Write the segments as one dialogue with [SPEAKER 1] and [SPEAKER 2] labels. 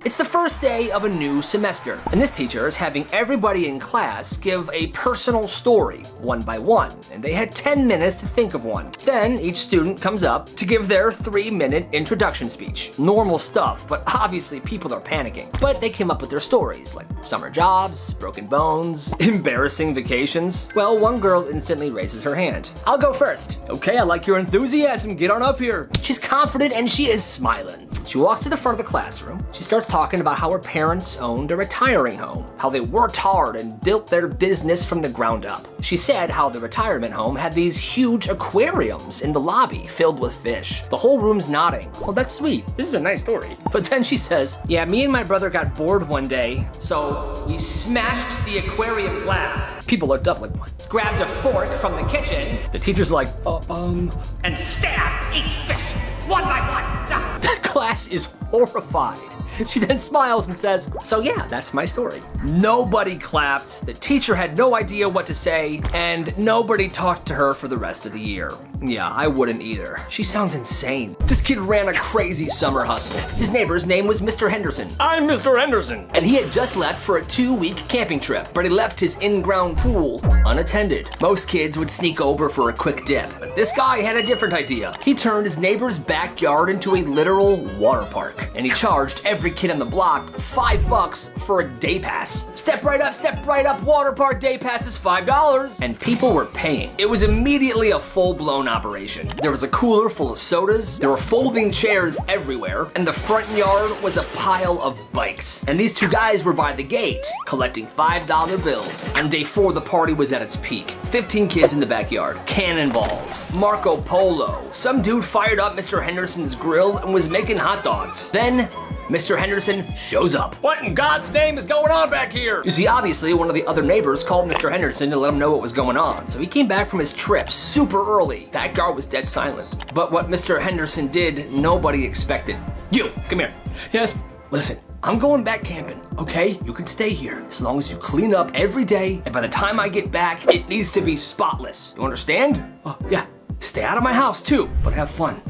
[SPEAKER 1] It's the first day of a new semester, and this teacher is having everybody in class give a personal story, one by one, and they had 10 minutes to think of one. Then each student comes up to give their 3-minute introduction speech. Normal stuff, but obviously people are panicking. But they came up with their stories, like summer jobs, broken bones, embarrassing vacations. Well, one girl instantly raises her hand. I'll go first. Okay, I like your enthusiasm, get on up here. She's confident and she is smiling. She walks to the front of the classroom. She starts talking about how her parents owned a retiring home, how they worked hard and built their business from the ground up. She said how the retirement home had these huge aquariums in the lobby filled with fish. The whole room's nodding. Well, that's sweet. This is a nice story. But then she says, yeah, me and my brother got bored one day, so we smashed the aquarium glass. People looked up like, what? Grabbed a fork from the kitchen. The teacher's like, and stabbed each fish one by one. The class is horrified. She then smiles and says, so yeah, that's my story. Nobody clapped, the teacher had no idea what to say, and nobody talked to her for the rest of the year. Yeah, I wouldn't either. She sounds insane. This kid ran a crazy summer hustle. His neighbor's name was Mr. Henderson. I'm Mr. Henderson. And he had just left for a 2-week camping trip, but he left his in-ground pool unattended. Most kids would sneak over for a quick dip, but this guy had a different idea. He turned his neighbor's backyard into a literal water park, and he charged every kid on the block $5 for a day pass. Step right up, water park day pass is $5. And people were paying. It was immediately a full-blown operation. There was a cooler full of sodas, there were folding chairs everywhere, and the front yard was a pile of bikes. And these two guys were by the gate, collecting $5 bills. On day 4, the party was at its peak. 15 kids in the backyard, cannonballs, Marco Polo. Some dude fired up Mr. Henderson's grill and was making hot dogs. Then, Mr. Henderson shows up. What in God's name is going on back here? You see, obviously, one of the other neighbors called Mr. Henderson to let him know what was going on. So he came back from his trip super early. That guard was dead silent. But what Mr. Henderson did, nobody expected. You, come here. Yes, listen. I'm going back camping, okay? You can stay here as long as you clean up every day, and by the time I get back, it needs to be spotless. You understand? Oh, yeah. Stay out of my house too, but have fun.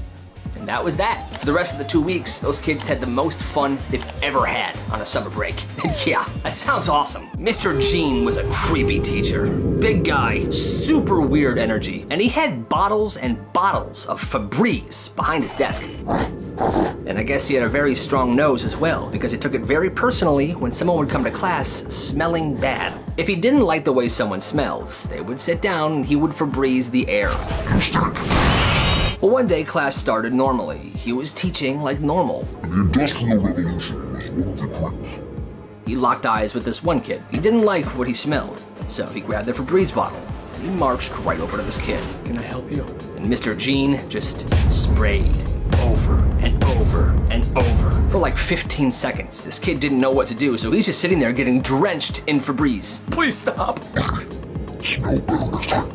[SPEAKER 1] And that was that. For the rest of the 2 weeks, those kids had the most fun they've ever had on a summer break. And yeah, that sounds awesome. Mr. Gene was a creepy teacher. Big guy, super weird energy. And he had bottles and bottles of Febreze behind his desk. And I guess he had a very strong nose as well, because he took it very personally when someone would come to class smelling bad. If he didn't like the way someone smelled, they would sit down and he would Febreze the air. Well, one day class started normally. He was teaching like normal.
[SPEAKER 2] The Industrial Revolution was one of the groups.
[SPEAKER 1] He locked eyes with this one kid. He didn't like what he smelled, so he grabbed the Febreze bottle and he marched right over to this kid. Can I help you? And Mr. Gene just sprayed over and over and over for like 15 seconds. This kid didn't know what to do, so he's just sitting there getting drenched in Febreze. Please stop.
[SPEAKER 2] Smell better next time.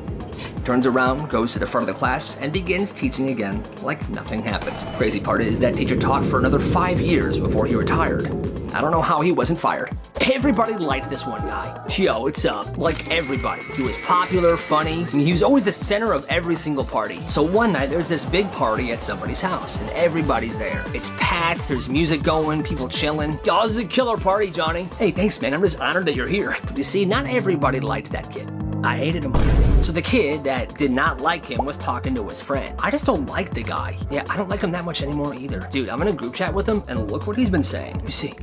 [SPEAKER 1] Turns around, goes to the front of the class, and begins teaching again like nothing happened. Crazy part is that teacher taught for another 5 years before he retired. I don't know how he wasn't fired. Everybody liked this one guy. Yo, what's up? Like everybody. He was popular, funny, and he was always the center of every single party. So one night, there's this big party at somebody's house, and everybody's there. It's packed, there's music going, people chilling. Yo, this is a killer party, Johnny. Hey, thanks, man. I'm just honored that you're here. But you see, not everybody liked that kid. I hated him. So the kid that did not like him was talking to his friend. I just don't like the guy. Yeah, I don't like him that much anymore either. Dude, I'm in a group chat with him and look what he's been saying. You see,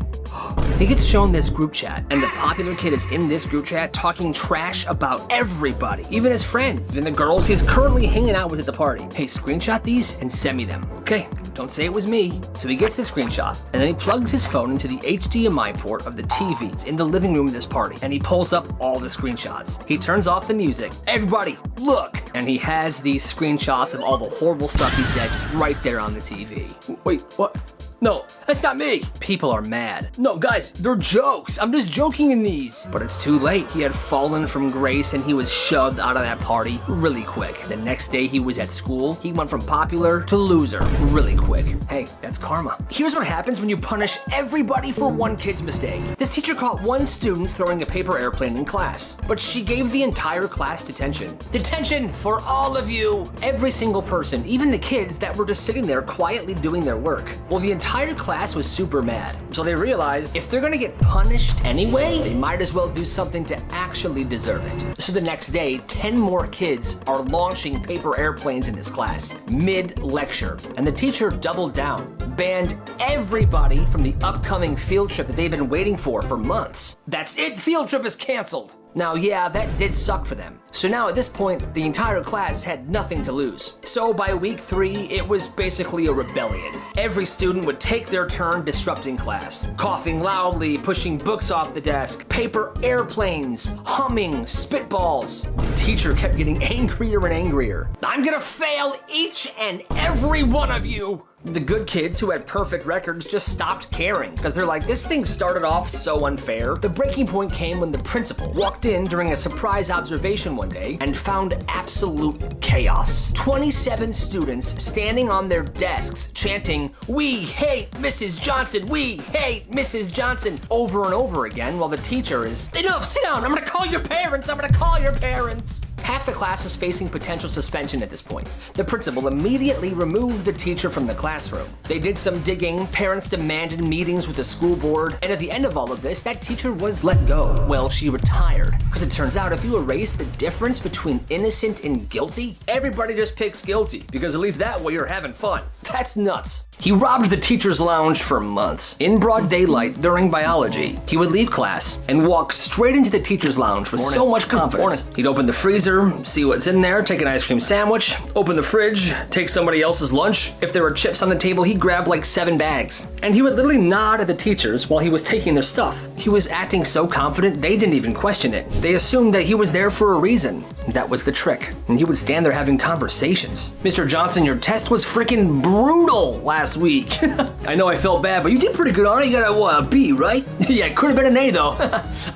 [SPEAKER 1] he gets shown this group chat and the popular kid is in this group chat talking trash about everybody, even his friends, even the girls he's currently hanging out with at the party. Hey, screenshot these and send me them. Okay, don't say it was me. So he gets the screenshot and then he plugs his phone into the HDMI port of the TV. It's in the living room of this party and he pulls up all the screenshots. He turns off the music. Everybody, look! And he has these screenshots of all the horrible stuff he said just right there on the TV. Wait, what? No, that's not me. People are mad. No, guys, they're jokes. I'm just joking in these. But it's too late. He had fallen from grace and he was shoved out of that party really quick. The next day he was at school, he went from popular to loser really quick. Hey, that's karma. Here's what happens when you punish everybody for one kid's mistake. This teacher caught one student throwing a paper airplane in class, but she gave the entire class detention. Detention for all of you. Every single person, even the kids that were just sitting there quietly doing their work. Well, the entire entire class was super mad. So they realized if they're gonna get punished anyway, they might as well do something to actually deserve it. So the next day, 10 more kids are launching paper airplanes in this class, mid-lecture. And the teacher doubled down, banned everybody from the upcoming field trip that they've been waiting for months. That's it, field trip is canceled. Now, yeah, that did suck for them. So now at this point, the entire class had nothing to lose. So by week 3, it was basically a rebellion. Every student would take their turn disrupting class, coughing loudly, pushing books off the desk, paper airplanes, humming, spitballs. The teacher kept getting angrier and angrier. I'm gonna fail each and every one of you. The good kids who had perfect records just stopped caring because they're like, this thing started off so unfair. The breaking point came when the principal walked in during a surprise observation one day and found absolute chaos. 27 students standing on their desks chanting, "We hate Mrs. Johnson, we hate Mrs. Johnson," over and over again while the teacher is, "Enough, sit down, I'm gonna call your parents, I'm gonna call your parents." Half the class was facing potential suspension at this point. The principal immediately removed the teacher from the classroom. They did some digging, parents demanded meetings with the school board, and at the end of all of this, that teacher was let go. Well, she retired. Because it turns out if you erase the difference between innocent and guilty, everybody just picks guilty, because at least that way you're having fun. That's nuts. He robbed the teacher's lounge for months. In broad daylight during biology, he would leave class and walk straight into the teacher's lounge with so much confidence. He'd open the freezer, see what's in there, take an ice cream sandwich, open the fridge, take somebody else's lunch. If there were chips on the table, he'd grab like 7 bags. And he would literally nod at the teachers while he was taking their stuff. He was acting so confident, they didn't even question it. They assumed that he was there for a reason. That was the trick. And he would stand there having conversations. "Mr. Johnson, your test was freaking brutal last week." "I know I felt bad, but you did pretty good on it. You got a B, right?" "Yeah, it could have been an A though."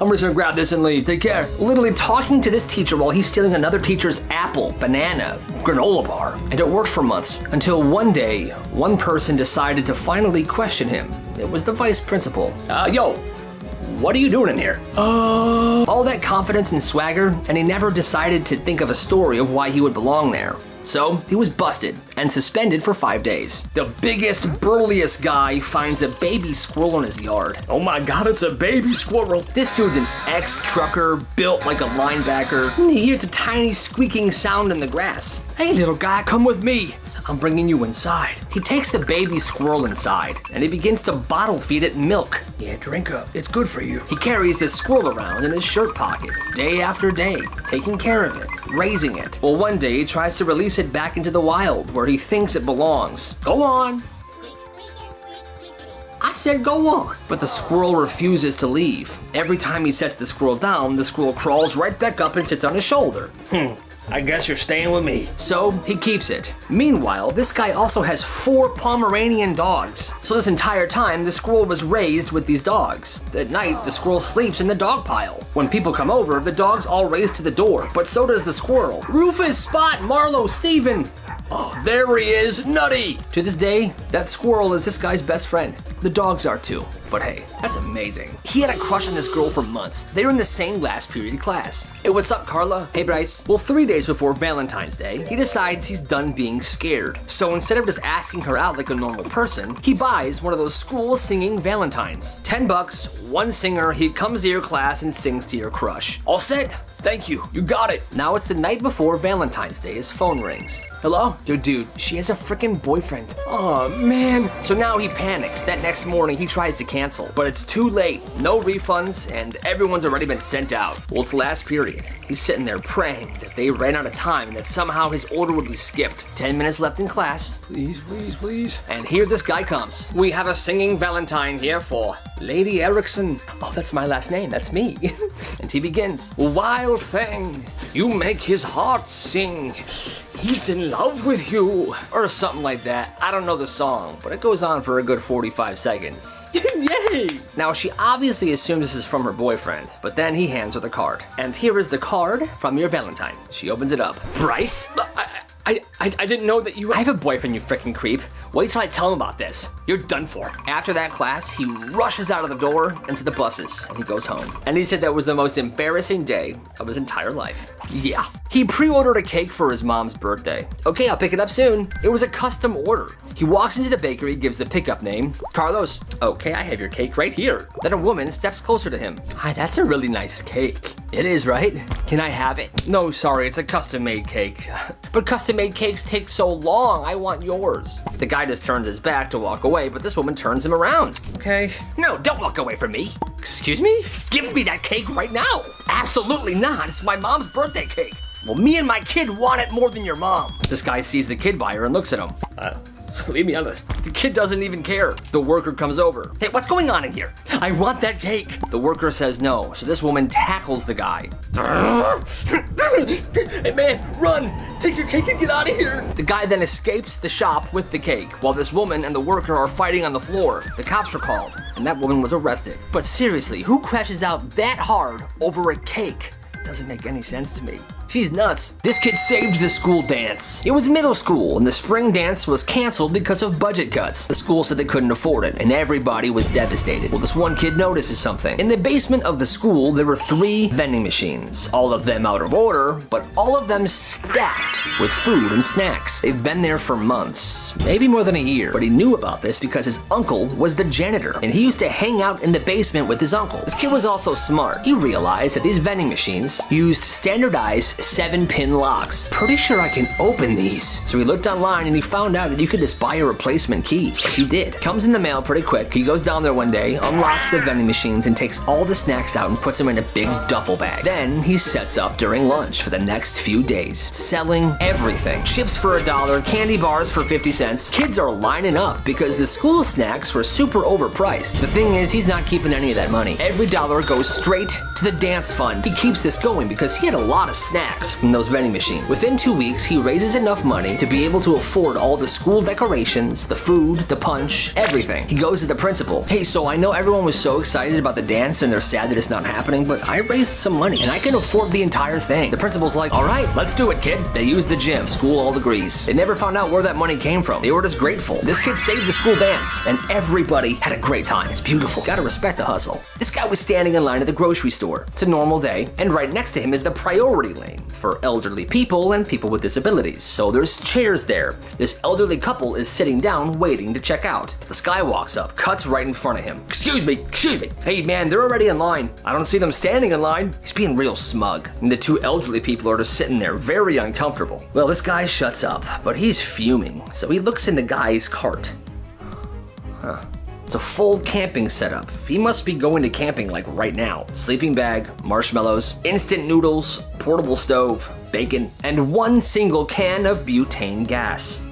[SPEAKER 1] "I'm just gonna grab this and leave. Take care." Literally talking to this teacher while he's stealing another teacher's apple, banana, granola bar. And it worked for months until one day, one person decided to finally question him. It was the vice principal. Yo, what are you doing in here?" All that confidence and swagger, and he never decided to think of a story of why he would belong there. So he was busted and suspended for 5 days. The biggest, burliest guy finds a baby squirrel in his yard. "Oh my God, it's a baby squirrel." This dude's an ex-trucker, built like a linebacker. He hears a tiny squeaking sound in the grass. "Hey little guy, come with me. I'm bringing you inside." He takes the baby squirrel inside and he begins to bottle feed it milk. "Yeah, drink up. It's good for you." He carries this squirrel around in his shirt pocket, day after day, taking care of it, raising it. Well, one day he tries to release it back into the wild where he thinks it belongs. "Go on." I said go on. But the squirrel refuses to leave. Every time he sets the squirrel down, the squirrel crawls right back up and sits on his shoulder. I guess you're staying with me. So he keeps it. Meanwhile, this guy also has 4 Pomeranian dogs. So this entire time, the squirrel was raised with these dogs. At night, the squirrel sleeps in the dog pile. When people come over, the dogs all race to the door, but so does the squirrel. Rufus, Spot, Marlowe, Steven. Oh, there he is, Nutty. To this day, that squirrel is this guy's best friend. The dogs are too. But hey, that's amazing. He had a crush on this girl for months. They were in the same last period class. "Hey, what's up, Carla?" "Hey, Bryce." Well, 3 days before Valentine's Day, he decides he's done being scared. So instead of just asking her out like a normal person, he buys one of those school singing Valentines. $10, 1 singer, he comes to your class and sings to your crush. "All set? Thank you, you got it." Now it's the night before Valentine's Day, his phone rings. "Hello?" "Yo, dude, she has a freaking boyfriend." "Oh, man." So now he panics. That next morning, he tries to cancel, but it's too late. No refunds, and everyone's already been sent out. Well, it's last period. He's sitting there praying that they ran out of time and that somehow his order would be skipped. 10 minutes left in class. "Please, please, please." And here this guy comes. "We have a singing Valentine here for Lady Erickson." "Oh, that's my last name, that's me." And he begins. "Wild thing, you make his heart sing. He's in love with you." Or something like that. I don't know the song, but it goes on for a good 45 seconds. Yay! Now, she obviously assumes this is from her boyfriend, but then he hands her the card. "And here is the card from your Valentine." She opens it up. "Bryce? I didn't know that you... I have a boyfriend, you frickin' creep. Wait till I tell him about this. You're done for. After that class, he rushes out of the door into the buses, and he goes home. And he said that was the most embarrassing day of his entire life. Yeah. He pre-ordered a cake for his mom's birthday. Okay, I'll pick it up soon. It was a custom order. He walks into the bakery, gives the pickup name, Carlos. Okay, I have your cake right here. Then a woman steps closer to him. Hi, that's a really nice cake. It is, right? Can I have it? No, sorry, it's a custom-made cake. But custom-made cakes take so long. I want yours. The guy just turns his back to walk away, but this woman turns him around. Okay. No, don't walk away from me. Excuse me? Give me that cake right now. Absolutely not. It's my mom's birthday cake. Well, me and my kid want it more than your mom. This guy sees the kid buyer and looks at him. Leave me honest. The kid doesn't even care. The worker comes over. Hey, what's going on in here? I want that cake. The worker says no, so this woman tackles the guy. Hey man, run! Take your cake and get out of here! The guy then escapes the shop with the cake, while this woman and the worker are fighting on the floor. The cops were called, and that woman was arrested. But seriously, who crashes out that hard over a cake? Doesn't make any sense to me. She's nuts. This kid saved the school dance. It was middle school, and the spring dance was canceled because of budget cuts. The school said they couldn't afford it, and everybody was devastated. Well, this one kid notices something. In the basement of the school, there were 3 vending machines, all of them out of order, but all of them stacked with food and snacks. They've been there for months, maybe more than a year, but he knew about this because his uncle was the janitor, and he used to hang out in the basement with his uncle. This kid was also smart. He realized that these vending machines used standardized 7-pin locks. Pretty sure I can open these. So he looked online and he found out that you could just buy a replacement key. So he did. Comes in the mail pretty quick. He goes down there one day, unlocks the vending machines, and takes all the snacks out and puts them in a big duffel bag. Then he sets up during lunch for the next few days, selling everything. Chips for $1, candy bars for 50 cents. Kids are lining up because the school snacks were super overpriced. The thing is, he's not keeping any of that money. Every dollar goes straight to the dance fund. He keeps this going because he had a lot of snacks from those vending machines. Within 2 weeks, he raises enough money to be able to afford all the school decorations, the food, the punch, everything. He goes to the principal. Hey, so I know everyone was so excited about the dance and they're sad that it's not happening, but I raised some money and I can afford the entire thing. The principal's like, all right, let's do it, kid. They use the gym. School all agrees. They never found out where that money came from. They were just grateful. This kid saved the school dance and everybody had a great time. It's beautiful. Gotta respect the hustle. This guy was standing in line at the grocery store. It's a normal day, and right next to him is the priority lane for elderly people and people with disabilities. So there's chairs there. This elderly couple is sitting down waiting to check out. This guy walks up, cuts right in front of him. Excuse me. Hey man, they're already in line. I don't see them standing in line. He's being real smug. And the 2 elderly people are just sitting there very uncomfortable. Well, this guy shuts up, but he's fuming. So he looks in the guy's cart. It's a full camping setup. He must be going to camping like right now. Sleeping bag, marshmallows, instant noodles, portable stove, bacon, and 1 single can of butane gas.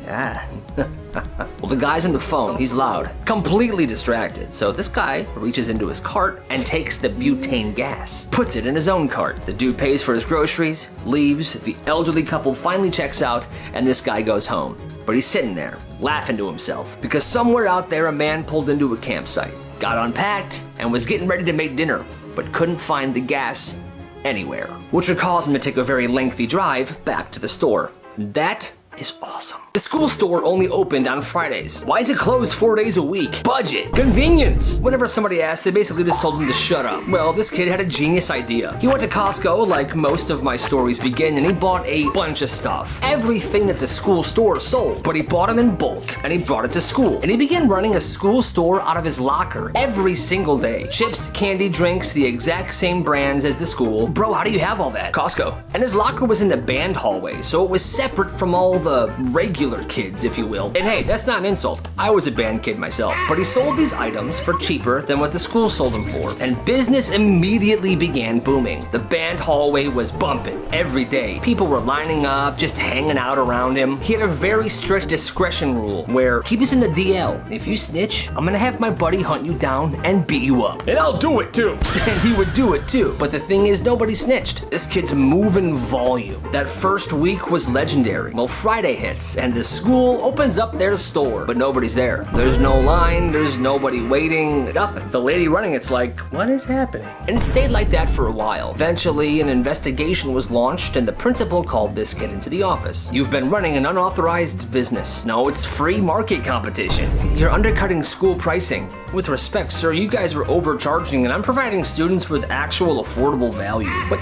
[SPEAKER 1] Well, the guy's on the phone. He's loud, completely distracted. So this guy reaches into his cart and takes the butane gas, puts it in his own cart. The dude pays for his groceries, leaves. The elderly couple finally checks out, and this guy goes home. But he's sitting there, laughing to himself, because somewhere out there a man pulled into a campsite, got unpacked, and was getting ready to make dinner, but couldn't find the gas anywhere, which would cause him to take a very lengthy drive back to the store. That is awesome. The school store only opened on Fridays. Why is it closed 4 days a week? Budget. Convenience. Whenever somebody asked, they basically just told him to shut up. Well, this kid had a genius idea. He went to Costco, like most of my stories begin, and he bought a bunch of stuff. Everything that the school store sold. But he bought them in bulk, and he brought it to school. And he began running a school store out of his locker every single day. Chips, candy, drinks, the exact same brands as the school. Bro, how do you have all that? Costco. And his locker was in the band hallway, so it was separate from all the regular kids, if you will. And hey, that's not an insult. I was a band kid myself. But he sold these items for cheaper than what the school sold them for. And business immediately began booming. The band hallway was bumping every day. People were lining up, just hanging out around him. He had a very strict discretion rule where keep us in the DL. If you snitch, I'm gonna have my buddy hunt you down and beat you up. And I'll do it too. And he would do it too. But the thing is, nobody snitched. This kid's moving volume. That first week was legendary. Well, Friday hits, and and the school opens up their store, but nobody's there. There's no line, there's nobody waiting, nothing. The lady running it's like, what is happening? And it stayed like that for a while. Eventually, an investigation was launched and the principal called this kid into the office. You've been running an unauthorized business. No, it's free market competition. You're undercutting school pricing. With respect, sir, you guys are overcharging and I'm providing students with actual affordable value. But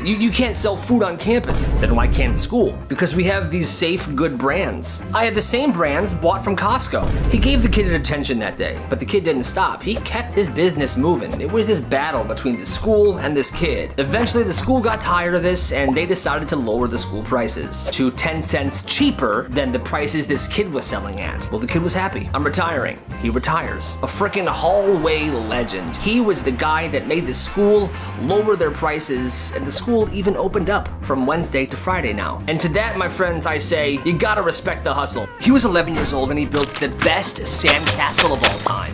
[SPEAKER 1] you can't sell food on campus. Then why can't the school? Because we have these safe, good brands. I have the same brands bought from Costco. He gave the kid attention that day, but the kid didn't stop. He kept his business moving. It was this battle between the school and this kid. Eventually, the school got tired of this and they decided to lower the school prices to 10 cents cheaper than the prices this kid was selling at. Well, the kid was happy. I'm retiring. He retires. A frickin' hallway legend. He was the guy that made the school lower their prices, and the school even opened up from Wednesday to Friday now. And to that, my friends, I say, you gotta respect the hustle. He was 11 years old and he built the best sandcastle of all time.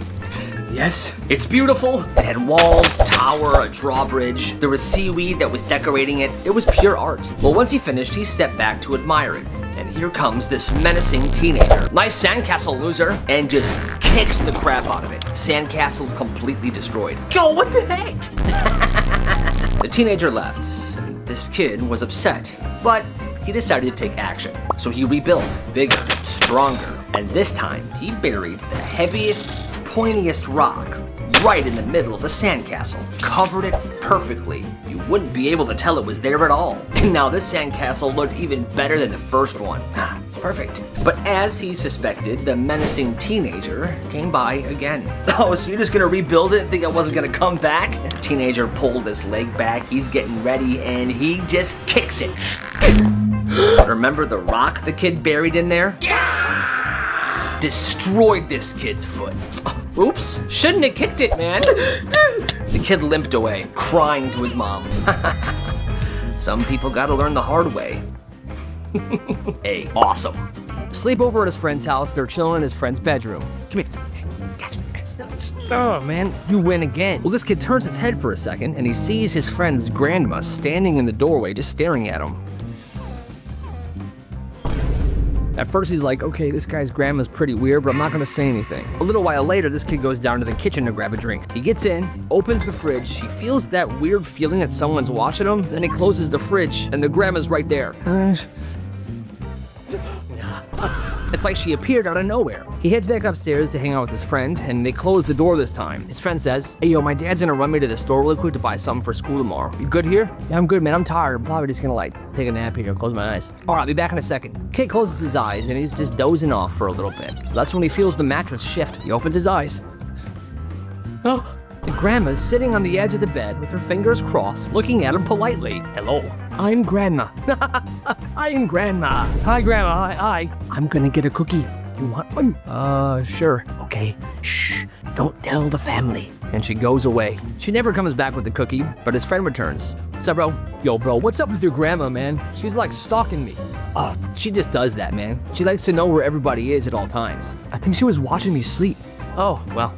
[SPEAKER 1] Yes, it's beautiful. It had walls, tower, a drawbridge. There was seaweed that was decorating it. It was pure art. Well, once he finished, he stepped back to admire it. And here comes this menacing teenager. Nice sandcastle, loser. And just kicks the crap out of it. Sandcastle completely destroyed. Yo, what the heck? The teenager left. This kid was upset, but he decided to take action. So he rebuilt, bigger, stronger. And this time, he buried the heaviest, pointiest rock right in the middle of the sandcastle. Covered it perfectly. You wouldn't be able to tell it was there at all. And now this sandcastle looked even better than the first one. It's perfect. But as he suspected, the menacing teenager came by again. Oh, so you're just gonna rebuild it and think I wasn't gonna come back? The teenager pulled his leg back, he's getting ready, and he just kicks it. But remember the rock the kid buried in there? Destroyed this kid's foot. Oops, shouldn't have kicked it, man. The kid limped away, crying to his mom. Some people gotta learn the hard way. Hey, awesome.
[SPEAKER 3] Sleepover at his friend's house, they're chilling in his friend's bedroom. Come here. Oh, man, you win again. Well, this kid turns his head for a second and he sees his friend's grandma standing in the doorway just staring at him. At first he's like, okay, this guy's grandma's pretty weird, but I'm not gonna say anything. A little while later, this kid goes down to the kitchen to grab a drink. He gets in, opens the fridge, he feels that weird feeling that someone's watching him, then he closes the fridge, and the grandma's right there. It's like she appeared out of nowhere. He heads back upstairs to hang out with his friend, and they close the door this time. His friend says, hey, yo, my dad's gonna run me to the store really quick to buy something for school tomorrow. You good here? Yeah, I'm good, man. I'm tired. I'm probably just gonna, take a nap here. Close my eyes. All right, I'll be back in a second. Kid closes his eyes, and he's just dozing off for a little bit. That's when he feels the mattress shift. He opens his eyes. Oh. The grandma's sitting on the edge of the bed with her fingers crossed, looking at him politely. Hello, I'm Grandma. I am Grandma. Hi, Grandma. Hi. I'm gonna get a cookie. You want one? Sure. Okay. Shh. Don't tell the family. And she goes away. She never comes back with the cookie, but his friend returns. What's up, bro? Yo, bro, what's up with your grandma, man? She's like stalking me. Oh, she just does that, man. She likes to know where everybody is at all times. I think she was watching me sleep. Oh, well,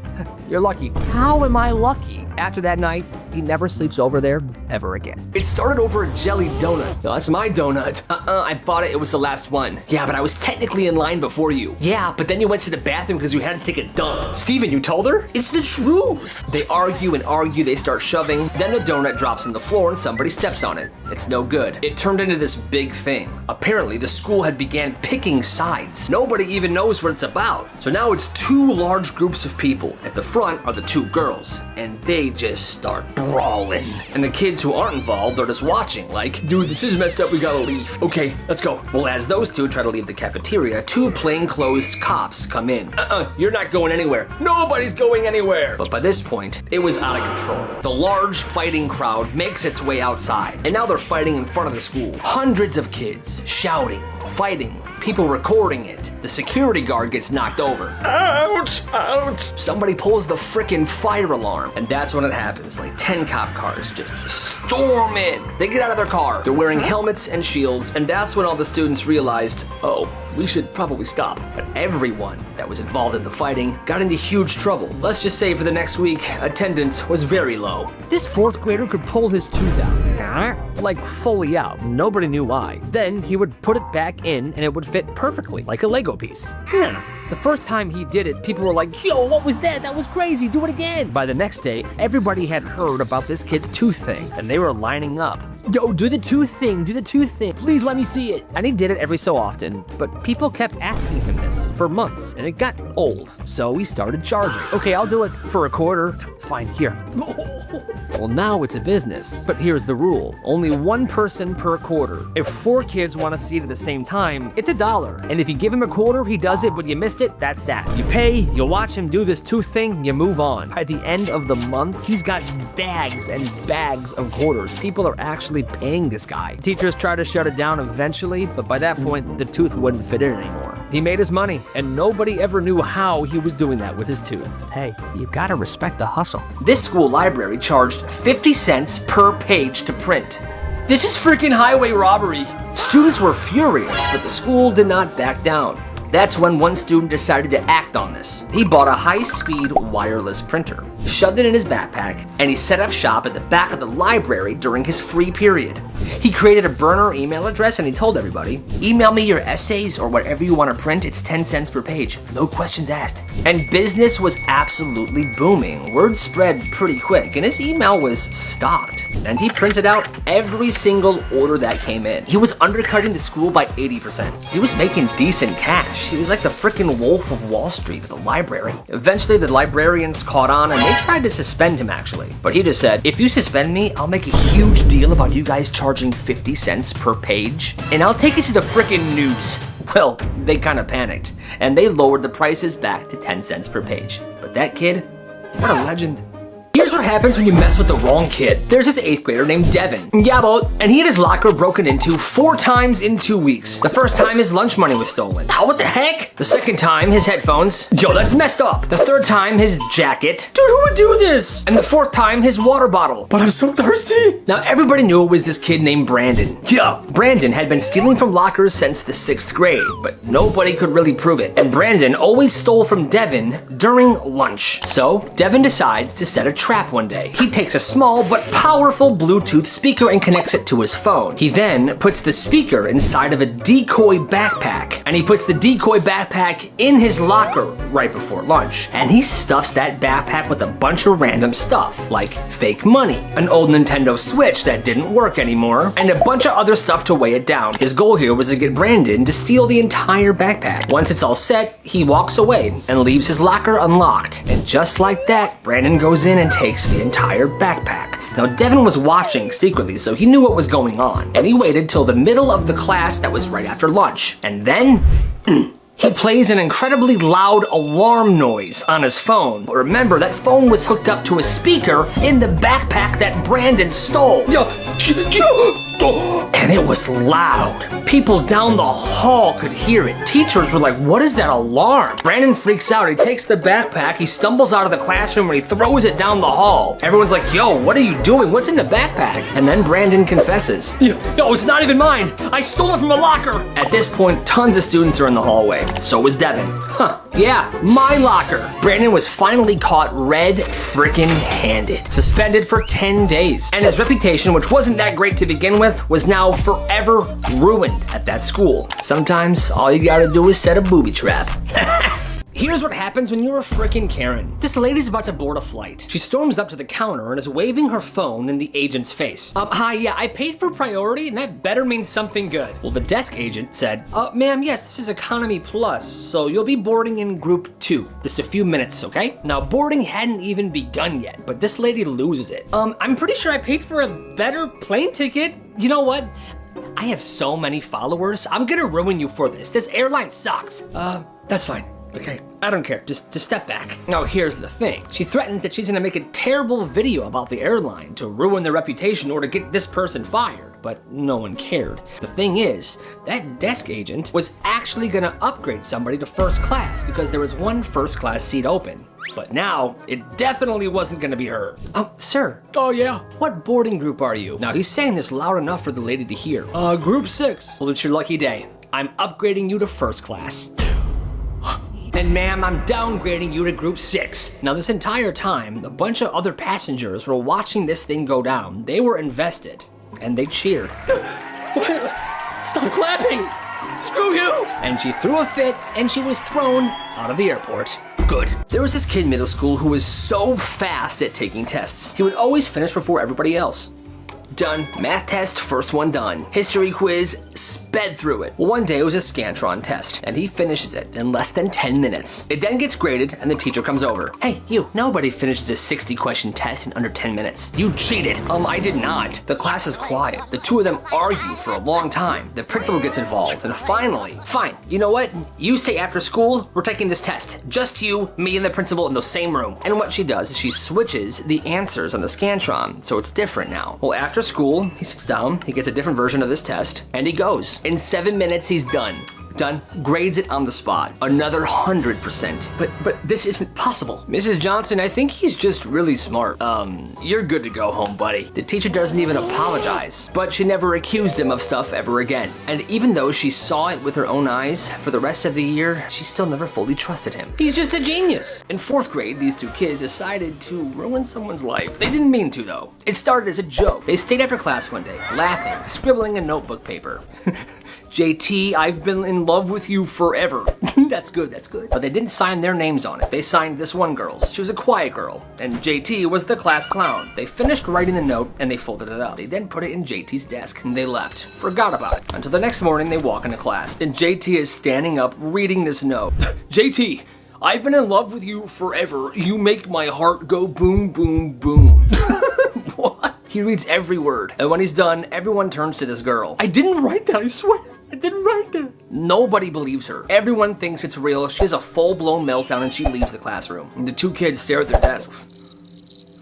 [SPEAKER 3] you're lucky. How am I lucky? After that night, he never sleeps over there ever again.
[SPEAKER 1] It started over a jelly donut. No, that's my donut. I bought it, it was the last one. Yeah, but I was technically in line before you. Yeah, but then you went to the bathroom because you had to take a dump. Steven, you told her? It's the truth. They argue and argue, they start shoving. Then the donut drops on the floor and somebody steps on it. It's no good. It turned into this big thing. Apparently, the school had began picking sides. Nobody even knows what it's about. So now it's two large groups of people. At the front are the two girls, and they just start brawling. And the kids who aren't involved are just watching, like, dude, this is messed up, we gotta leave. Okay, let's go. Well, as those two try to leave the cafeteria, two plainclothes cops come in. You're not going anywhere. Nobody's going anywhere. But by this point, it was out of control. The large fighting crowd makes its way outside, and now they're fighting in front of the school. Hundreds of kids shouting, fighting, people recording it. The security guard gets knocked over.
[SPEAKER 3] Ouch! Ouch!
[SPEAKER 1] Somebody pulls the frickin' fire alarm, and that's when it happens. Like 10 cop cars just storm in. They get out of their car. They're wearing helmets and shields, and that's when all the students realized, oh, we should probably stop. But everyone that was involved in the fighting got into huge trouble. Let's just say for the next week, attendance was very low.
[SPEAKER 3] This fourth grader could pull his tooth out. Like fully out. Nobody knew why. Then he would put it back in and it would fit perfectly, like a Lego piece. The first time he did it, people were like, yo, what was that? That was crazy, do it again. By the next day, everybody had heard about this kid's tooth thing, and they were lining up. Yo, do the tooth thing, please let me see it. And he did it every so often, but people kept asking him this for months, and it got old, so he started charging. Okay, I'll do it for a quarter. Fine, here. Well, now it's a business, but here's the rule. Only one person per quarter. If 4 kids want to see it at the same time, it's $1. And if you give him a quarter, he does it, but you missed it, that's that. You pay, you watch him do this tooth thing, you move on. By the end of the month, he's got bags and bags of quarters. People are actually paying this guy. Teachers try to shut it down eventually, but by that point, the tooth wouldn't fit in anymore. He made his money, and nobody ever knew how he was doing that with his tooth. Hey, you gotta respect the hustle.
[SPEAKER 1] This school library charged 50 cents per page to print. This is freaking highway robbery. Students were furious, but the school did not back down. That's when one student decided to act on this. He bought a high-speed wireless printer, shoved it in his backpack, and he set up shop at the back of the library during his free period. He created a burner email address and he told everybody, email me your essays or whatever you want to print, it's 10 cents per page, no questions asked. And business was absolutely booming. Word spread pretty quick and his email was stocked. And he printed out every single order that came in. He was undercutting the school by 80%. He was making decent cash. He was like the frickin' Wolf of Wall Street of the library. Eventually the librarians caught on and they tried to suspend him actually. But he just said, if you suspend me, I'll make a huge deal about you guys charging 50 cents per page and I'll take it to the frickin' news. Well, they kinda panicked and they lowered the prices back to 10 cents per page. But that kid, what a legend. Here's what happens when you mess with the wrong kid. There's this 8th grader named Devin. And he had his locker broken into 4 times in 2 weeks. The first time his lunch money was stolen. Oh, what the heck? The second time his headphones. Yo, that's messed up. The third time his jacket. Dude, who would do this? And the 4th time his water bottle. But I'm so thirsty. Now everybody knew it was this kid named Brandon. Yeah, Brandon had been stealing from lockers since the 6th grade, but nobody could really prove it. And Brandon always stole from Devin during lunch. So Devin decides to set a trap one day. He takes a small but powerful Bluetooth speaker and connects it to his phone. He then puts the speaker inside of a decoy backpack, and he puts the decoy backpack in his locker right before lunch. And he stuffs that backpack with a bunch of random stuff, like fake money, an old Nintendo Switch that didn't work anymore, and a bunch of other stuff to weigh it down. His goal here was to get Brandon to steal the entire backpack. Once it's all set, he walks away and leaves his locker unlocked. And just like that, Brandon goes in and takes the entire backpack. Now Devin was watching secretly, so he knew what was going on, and he waited till the middle of the class that was right after lunch. And then he plays an incredibly loud alarm noise on his phone. But remember, that phone was hooked up to a speaker in the backpack that Brandon stole. And it was loud. People down the hall could hear it. Teachers were like, what is that alarm? Brandon freaks out. He takes the backpack, he stumbles out of the classroom and he throws it down the hall. Everyone's like, yo, what are you doing? What's in the backpack? And then Brandon confesses. Yo, it's not even mine. I stole it from a locker. At this point, tons of students are in the hallway. So was Devin. Yeah, my locker. Brandon was finally caught red frickin' handed. Suspended for 10 days. And his reputation, which wasn't that great to begin with, was now forever ruined at that school. Sometimes all you gotta do is set a booby trap. Here's what happens when you're a frickin' Karen. This lady's about to board a flight. She storms up to the counter and is waving her phone in the agent's face. Hi, yeah, I paid for priority and that better means something good. Well, the desk agent said, ma'am, yes, this is economy plus, so you'll be boarding in group 2. Just a few minutes, okay? Now, boarding hadn't even begun yet, but this lady loses it. I'm pretty sure I paid for a better plane ticket. You know what? I have so many followers, I'm gonna ruin you for this. This airline sucks. That's fine. Okay, I don't care. Just step back. Now here's the thing. She threatens that she's gonna make a terrible video about the airline to ruin their reputation or to get this person fired, but no one cared. The thing is, that desk agent was actually gonna upgrade somebody to first class because there was one first class seat open. But now, it definitely wasn't gonna be her. Oh, sir.
[SPEAKER 3] Oh, yeah.
[SPEAKER 1] What boarding group are you? Now he's saying this loud enough for the lady to hear.
[SPEAKER 3] Group 6.
[SPEAKER 1] Well, it's your lucky day. I'm upgrading you to first class. And ma'am, I'm downgrading you to group 6. Now this entire time, a bunch of other passengers were watching this thing go down. They were invested, and they cheered.
[SPEAKER 3] Stop clapping! Screw you!
[SPEAKER 1] And she threw a fit, and she was thrown out of the airport. Good. There was this kid in middle school who was so fast at taking tests. He would always finish before everybody else. Done. Math test, first one done. History quiz, sped through it. Well, one day it was a Scantron test, and he finishes it in less than 10 minutes. It then gets graded, and the teacher comes over. Hey, you, nobody finishes a 60-question test in under 10 minutes. You cheated. I did not. The class is quiet. The two of them argue for a long time. The principal gets involved, and finally, fine, you know what? You stay after school, we're taking this test. Just you, me, and the principal in the same room. And what she does is she switches the answers on the Scantron, so it's different now. Well, after school, he sits down, he gets a different version of this test, and he goes. In 7 minutes, he's done. Done. Grades it on the spot. Another 100%. But this isn't possible. Mrs. Johnson, I think he's just really smart. You're good to go home, buddy. The teacher doesn't even apologize, but she never accused him of stuff ever again. And even though she saw it with her own eyes, for the rest of the year, she still never fully trusted him. He's just a genius. In 4th grade, these two kids decided to ruin someone's life. They didn't mean to, though. It started as a joke. They stayed after class one day, laughing, scribbling in notebook paper. JT, I've been in love with you forever. That's good, that's good. But they didn't sign their names on it. They signed this one girl's. She was a quiet girl, and JT was the class clown. They finished writing the note, and they folded it up. They then put it in JT's desk, and they left. Forgot about it. Until the next morning, they walk into class, and JT is standing up, reading this note. JT, I've been in love with you forever. You make my heart go boom, boom, boom. What? He reads every word, and when he's done, everyone turns to this girl. I didn't write that, I swear. I didn't write that. Nobody believes her. Everyone thinks it's real. She has a full-blown meltdown and she leaves the classroom. And the two kids stare at their desks.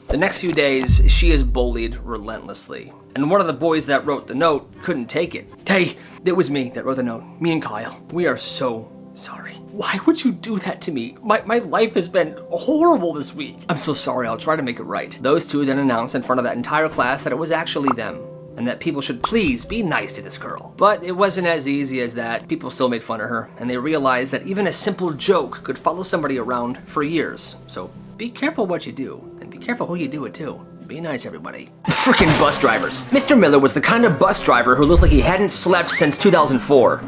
[SPEAKER 1] The next few days, she is bullied relentlessly. And one of the boys that wrote the note couldn't take it. Hey, it was me that wrote the note. Me and Kyle. We are so sorry. Why would you do that to me? My life has been horrible this week. I'm so sorry. I'll try to make it right. Those two then announced in front of that entire class that it was actually them, and that people should please be nice to this girl. But it wasn't as easy as that. People still made fun of her, and they realized that even a simple joke could follow somebody around for years. So be careful what you do, and be careful who you do it to. Be nice, everybody. Freaking bus drivers. Mr. Miller was the kind of bus driver who looked like he hadn't slept since 2004.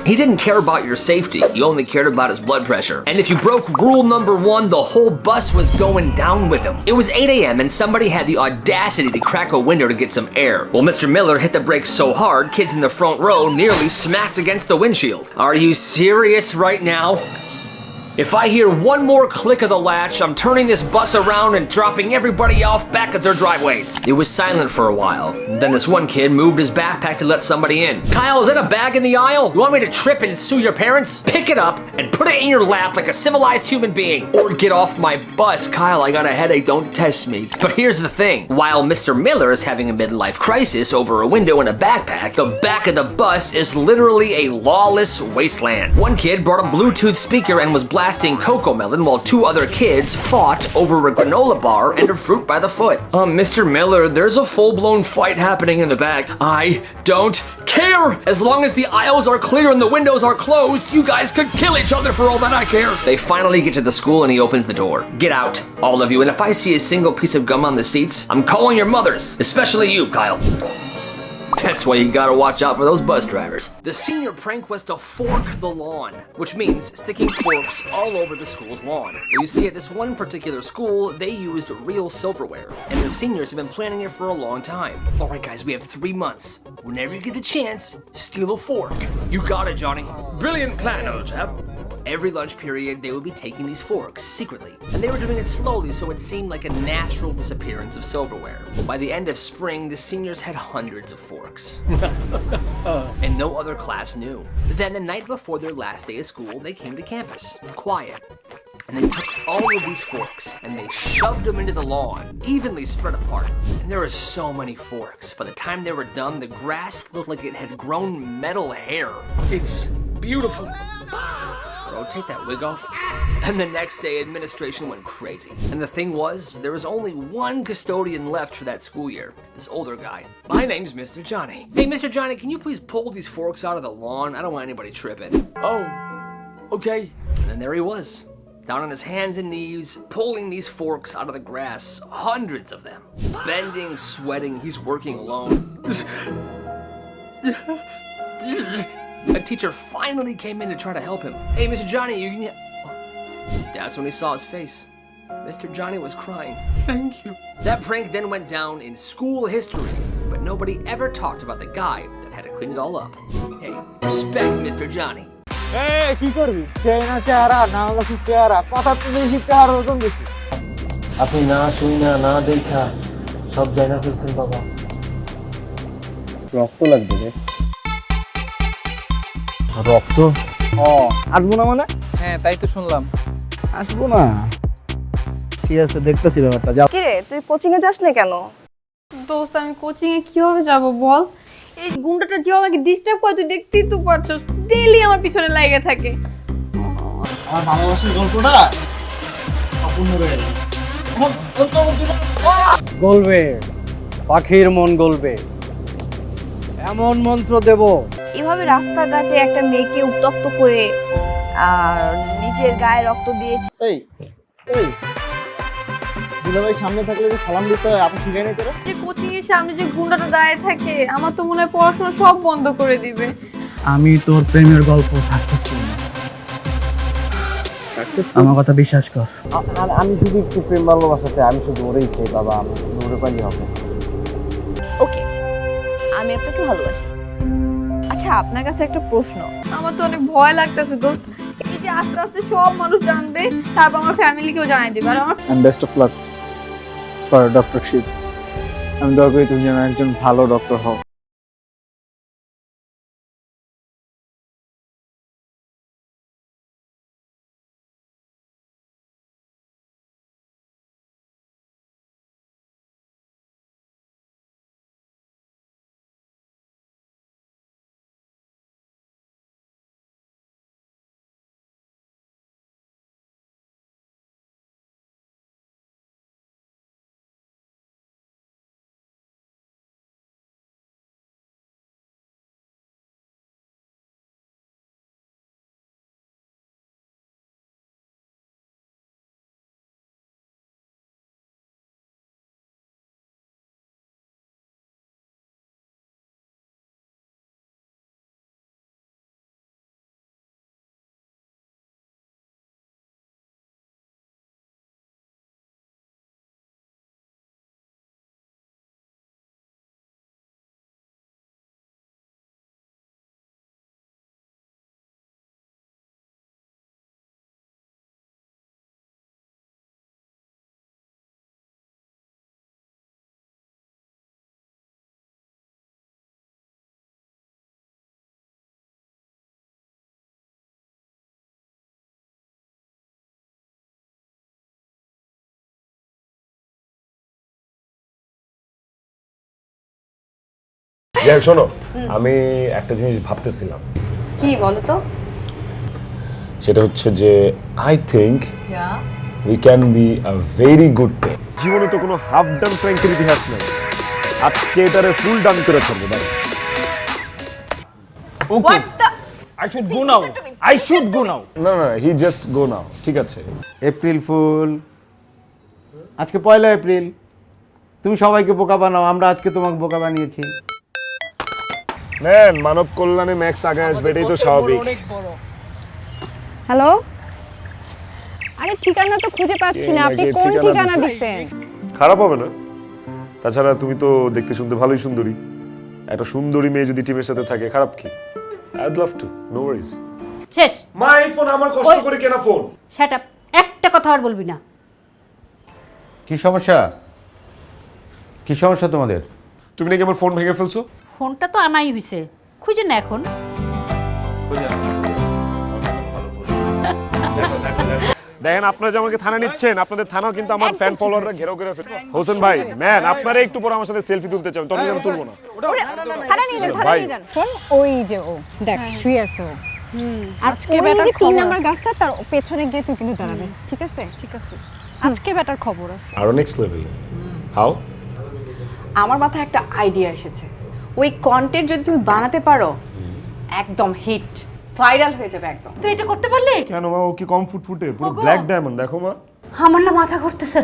[SPEAKER 1] He didn't care about your safety. He only cared about his blood pressure. And if you broke rule number 1, the whole bus was going down with him. It was 8 a.m. and somebody had the audacity to crack a window to get some air. Well, Mr. Miller hit the brakes so hard, kids in the front row nearly smacked against the windshield. Are you serious right now? If I hear one more click of the latch, I'm turning this bus around and dropping everybody off back at their driveways. It was silent for a while. Then this one kid moved his backpack to let somebody in. Kyle, is that a bag in the aisle? You want me to trip and sue your parents? Pick it up and put it in your lap like a civilized human being. Or get off my bus. Kyle, I got a headache, don't test me. But here's the thing. While Mr. Miller is having a midlife crisis over a window and a backpack, the back of the bus is literally a lawless wasteland. One kid brought a Bluetooth speaker and was blasting Cocoa Melon while two other kids fought over a granola bar and a fruit by the foot. Mr. Miller, there's a full-blown fight happening in the back. I don't care! As long as the aisles are clear and the windows are closed, you guys could kill each other for all that I care. They finally get to the school and he opens the door. Get out, all of you, and if I see a single piece of gum on the seats, I'm calling your mothers, especially you, Kyle. That's why you gotta watch out for those bus drivers. The senior prank was to fork the lawn, which means sticking forks all over the school's lawn. You see, at this one particular school, they used real silverware, and the seniors have been planning it for a long time. All right, guys, we have 3 months. Whenever you get the chance, steal a fork. You got it, Johnny.
[SPEAKER 3] Brilliant plan, old chap.
[SPEAKER 1] Every lunch period, they would be taking these forks secretly, and they were doing it slowly so it seemed like a natural disappearance of silverware. By the end of spring, the seniors had hundreds of forks. And no other class knew. Then the night before their last day of school, they came to campus, quiet. And they took all of these forks and they shoved them into the lawn, evenly spread apart. And there were so many forks. By the time they were done, the grass looked like it had grown metal hair. It's beautiful. Bro, take that wig off. And the next day, administration went crazy. And the thing was, there was only one custodian left for that school year. This older guy. My name's Mr. Johnny. Hey, Mr. Johnny, can you please pull these forks out of the lawn? I don't want anybody tripping. Oh, okay. And then there he was, down on his hands and knees, pulling these forks out of the grass, hundreds of them. Bending, sweating, he's working alone. A teacher finally came in to try to help him. Hey, Mr. Johnny, you can... That's when he saw his face. Mr. Johnny was crying. Thank you. That prank then went down in school history, but nobody ever talked about the guy that had to clean it all up. Hey, respect Mr. Johnny.
[SPEAKER 4] এই কি করবি সেই না চেহারা না হলো কি চেহারা কথা তো বেশি চেহারা ওজন বেশি
[SPEAKER 5] আপনি না শুই না দেখা সব জানা ফেলছেন বাবা
[SPEAKER 4] রক্ত লাগবে রে রক্ত আসবো না মানে হ্যাঁ তাই তো শুনলাম আসবো না ঠিক আছে দেখতেছি ব্যাপারটা যাও
[SPEAKER 6] কি রে তুই কোচিং এ যাস না কেন?
[SPEAKER 7] দোস্ত আমি কোচিং এ কিভাবে যাব বল? এই গুন্ডাটা যে আমাকে ডিস্টার্ব করে তুই দেখতেই তো পারছস, ডেইলি আমার পিছনে লাগে থাকে।
[SPEAKER 4] আমার ভালোবাসার গল্পটা অপূর্ণ রয়ে গেল গলবে পাখির মন গলবে এমন মন্ত্র দেব
[SPEAKER 6] এভাবে রাস্তাঘাটে একটা মেয়েকে উত্তক্ত করে আর নিজের গায়ে রক্ত দিয়ে
[SPEAKER 4] এই এই দুলাভাই সামনে থাকলে যে সালাম দিতে হয় আপনি শিখাই নাই তোরা
[SPEAKER 7] যে কোচিং এর সামনে যে গুন্ডাটা দাঁড়িয়ে থাকে আমার তো মনে হয় পড়াশোনা সব বন্ধ করে দিবে।
[SPEAKER 4] আমি তোর প্রেমের গল্প সাকসেসফুল আমার কথা বিশ্বাস কর আমি শুধু একটু প্রেম ভালোবাসাতে আমি শুধু ওরেই চাই বাবা আমি ওরে পাইলে হবে
[SPEAKER 6] ওকে আমি আপনাকে ভালোবাসি। আচ্ছা আপনার কাছে একটা প্রশ্ন,
[SPEAKER 7] আমার তো অনেক ভয় লাগতেছে দোস্ত, এই যে আস্তে আস্তে সব মানুষ জানবে তারপর আমার ফ্যামিলিকেও জানাই দিবে আর আমার
[SPEAKER 4] and best of luck for doctorship আমি দোয়া করি তুমি যেন একজন ভালো ডক্টর হও।
[SPEAKER 8] যাই শোনো আমি একটা জিনিস ভাবতেছিলাম
[SPEAKER 6] কি বলো তো?
[SPEAKER 8] সেটা হচ্ছে যে I think we can be a very good pay জীবনে তো কোনো হাফ ডান প্র্যাঙ্কের ইতিহাস নেই আজকে এটারে ফুল ডান করে ফেলবো ভাই
[SPEAKER 4] okay I should go now I should go now
[SPEAKER 8] না হি জাস্ট গো নাও ঠিক আছে
[SPEAKER 4] এপ্রিল ফুল আজকে 1 এপ্রিল তুমি সবাইকে বোকা বানাও আমরা আজকে তোমাকে বোকা বানিয়েছি
[SPEAKER 8] নেন মানব কল্যাণে ম্যাক্স আগে আসবে এটাই তো স্বাভাবিক
[SPEAKER 6] হ্যালো, আরে ঠিকানা তো খুঁজে পাচ্ছি না, আপনি কোন ঠিকানা দিবেন?
[SPEAKER 8] খারাপ হবে না তাছাড়া তুমি তো দেখতে শুনতে ভালোই সুন্দরী একটা সুন্দরী মেয়ে যদি টিমের সাথে থাকে খারাপ কি I'd love to no worries
[SPEAKER 9] শেষ।
[SPEAKER 8] মা এই ফোন আমার কষ্ট করে কেনা ফোন।
[SPEAKER 9] শাট আপ, একটা কথা আর বলবি না।
[SPEAKER 10] কি সমস্যা? কি সমস্যা তোমাদের?
[SPEAKER 8] তুমি নাকি আমার ফোন ভেঙে ফেলছো?
[SPEAKER 9] ফোনটা তো আনাই হইছে, খুঁজে না এখন।
[SPEAKER 8] দেখেন আপনারা যে আমাকে থানা নিচ্ছেন, আপনাদের থানাও কিন্তু আমার ফ্যান ফলোয়াররা ঘেরাও করে ফেলে। হোসেন ভাই ম্যান, আপনারা একটু পর আমার সাথে সেলফি তুলতে চান, তখন আমি তুলবো না।
[SPEAKER 6] থানা নিয়ে যান, থানা নিয়ে যান।
[SPEAKER 11] শোন, ওই যে ও দেখ শুয়ে আছে ও। আজকে বেটার খবর 3 নাম্বার গাছটা তার পেছনে গিয়ে তুই কিন্তু দাঁড়াবি, ঠিক আছে? ঠিক আছে। আজকে বেটার খবর আছে।
[SPEAKER 8] আরো নেক্সট লেভেল। হাউ?
[SPEAKER 6] আমার মাথায় একটা আইডিয়া এসেছে। ওই কন্টেন্ট যদি তুমি বানাতে পারো, একদম হিট, ভাইরাল হয়ে যাবে একদম।
[SPEAKER 9] তুই এটা করতে পারলি?
[SPEAKER 8] কেন মা, ও কি কম ফুটফুটে? পুরো ব্ল্যাক ডায়মন্ড দেখো মা।
[SPEAKER 9] আমার না মাথা ঘুরতেছে।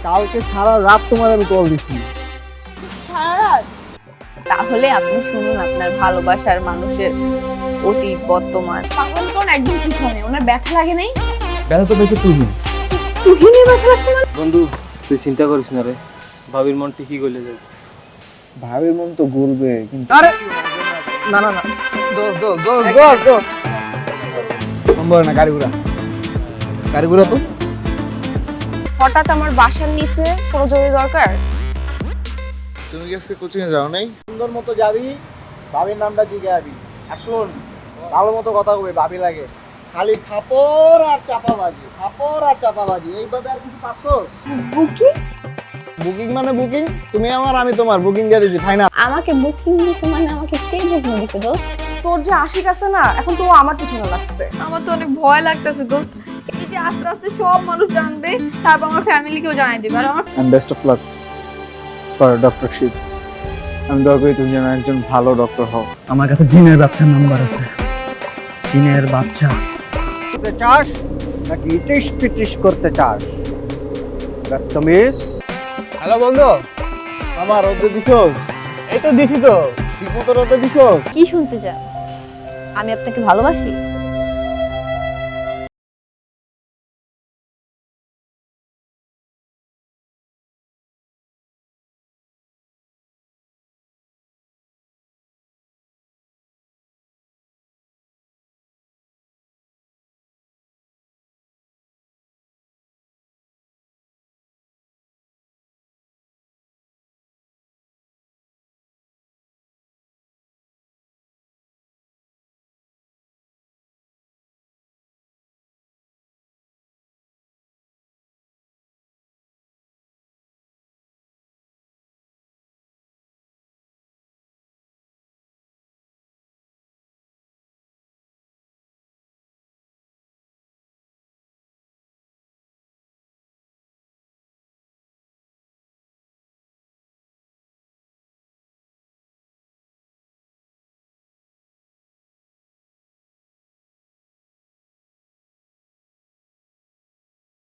[SPEAKER 4] কালকে সারা রাত তোমার আমি কল দিচ্ছি।
[SPEAKER 6] সারা রাত? তাহলে আপনি শুনুন আপনার ভালোবাসার মানুষের অতীত বর্তমান।
[SPEAKER 7] পাগল কোন একদম ঠিক হয়, ওনার ব্যথা লাগে নাই?
[SPEAKER 4] ব্যথা তো বেশি তুমি।
[SPEAKER 7] তুহিনের ব্যথা লাগছে মানে?
[SPEAKER 5] বন্ধু তুই চিন্তা করিস না রে, ভাবির মন ঠিকই গলে যাবে।
[SPEAKER 4] ভাবির মন তো গলবে কিন্তু আরে না না না, দোস সম্ভব না। গাড়ি ঘোড়া তো
[SPEAKER 6] হঠাৎ আমার বাসার নিচে কোনো জরুরি দরকার?
[SPEAKER 4] তুমি কি আজকে কোচিং এ যাও নাই? সুন্দর মতো যাবি, ভাবির নামটা জিগে আবি। আর শোন, ভালো মতো কথা কবে, ভাবি লাগে। খালি থাপড় আর চাপাবাজি, এই বাদে আর কিছু পারছস? বুকিং মানে বুকিং, তুমি আমার আমি তোমার, বুকিং দিয়ে দিছি ফাইনাল।
[SPEAKER 6] আমাকে বুকিং দিছে মানে আমাকে কে বুকিং দিছে দোস্ত? তোর যে আশিক আছে না, এখন তো আমার পিছনে লাগছে।
[SPEAKER 7] আমার তো অনেক ভয় লাগতেছে দোস্ত। এই যে আস্তে আস্তে সব মানুষ জানবে, তারপর আমার ফ্যামিলিকেও জানাই দিবে। আর আমার
[SPEAKER 4] and best of luck for doctorship. আমি দোয়া করি তুমি যেন একজন ভালো ডক্টর হও। আমার কাছে জিনের বাচ্চার নাম্বার আছে। জিনের বাচ্চা করতে চাস নাকি ইটিস পিটিস করতে চাস? বাচ্চামিস। হ্যালো বন্ধু, আমার রোদে দিছস? এই তো দিছি তো, ঠিক মতো রোদে দিছস?
[SPEAKER 6] কি শুনতে চান? আমি আপনাকে ভালোবাসি?